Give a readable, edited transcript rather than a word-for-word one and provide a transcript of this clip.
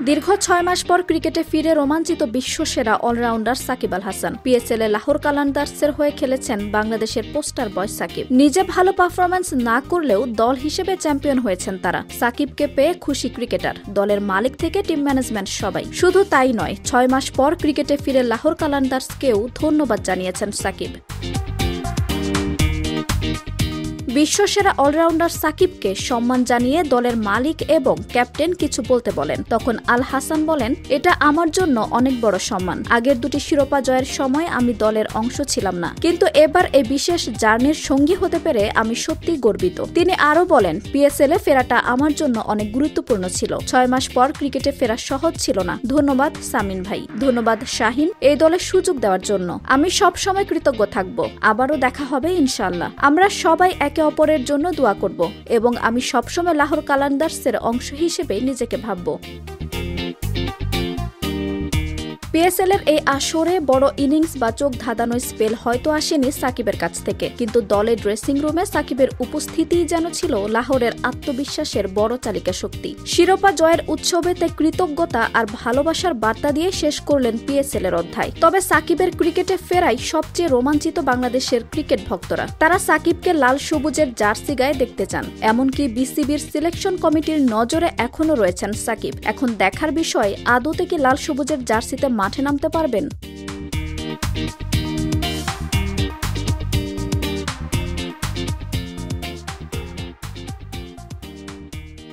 দীর্ঘ ৬ মাস পর ক্রিকেটে ফিরে রোমাঞ্চিত বিশ্বসেরা অলরাউন্ডার সাকিব আল হাসান পিএসএল এ লাহোর কালান্দার্সের হয়ে খেলেছেন বাংলাদেশের পোস্টার বয় সাকিব। নিজে ভালো পারফরম্যান্স না করলেও দল হিসেবে চ্যাম্পিয়ন হয়েছেন তারা। সাকিবকে পেয়ে খুশি ক্রিকেটার, দলের মালিক থেকে টিম ম্যানেজমেন্ট সবাই। শুধু তাই নয়, ৬ মাস পর ক্রিকেটে ফিরে লাহোর কালান্দার্সকেও ধন্যবাদ জানিয়েছেন সাকিব। বিশ্বসেরা অলরাউন্ডার সাকিবকে সম্মান জানিয়ে দলের মালিক এবং ক্যাপ্টেন কিছু বলতে বলেন। তখন আল হাসান বলেন, এটা আমার জন্য অনেক বড় সম্মান। আগের দুটি শিরোপা জয়ের সময় আমি দলের অংশ ছিলাম না, কিন্তু এবার এই বিশেষ জার্নির সঙ্গী হতে পেরে আমি সত্যিই গর্বিত। তিনি আরও বলেন, পিএসএল এ ফেরাটা আমার জন্য অনেক গুরুত্বপূর্ণ ছিল। ৬ মাস পর ক্রিকেটে ফেরা সহজ ছিল না। ধন্যবাদ সামিন ভাই, ধন্যবাদ শাহিন এই দলে সুযোগ দেওয়ার জন্য। আমি সবসময় কৃতজ্ঞ থাকব। আবারও দেখা হবে ইনশাআল্লাহ। আমরা সবাই একে অপরের জন্য দোয়া করব এবং আমি সবসময় লাহোর কালান্দার্সের অংশ হিসেবে নিজেকে ভাবব। পিএসএল এর এই আসরে বড় ইনিংস বা চোখ ধাঁধানো স্পেল হয়তো আসেনি সাকিবের কাছ থেকে, কিন্তু দলের ড্রেসিং রুমে সাকিবের উপস্থিতিই যেন ছিল লাহোরের আত্মবিশ্বাসের বড় চালিকা শক্তি। শিরোপা জয়ের উৎসবে তাই কৃতজ্ঞতা আর ভালোবাসার বার্তা দিয়ে শেষ করলেন পিএসএল এর অধ্যায়। তবে সাকিবের ক্রিকেটে ফেরাই সবচেয়ে রোমাঞ্চিত বাংলাদেশের ক্রিকেট ভক্তরা। তারা সাকিবকে লাল সবুজের জার্সি গায়ে দেখতে চান। এমনকি বিসিবির সিলেকশন কমিটির নজরে এখনও রয়েছেন সাকিব। এখন দেখার বিষয়, আদতে কি লাল সবুজের জার্সিতে মাঠে নামতে পারবেন।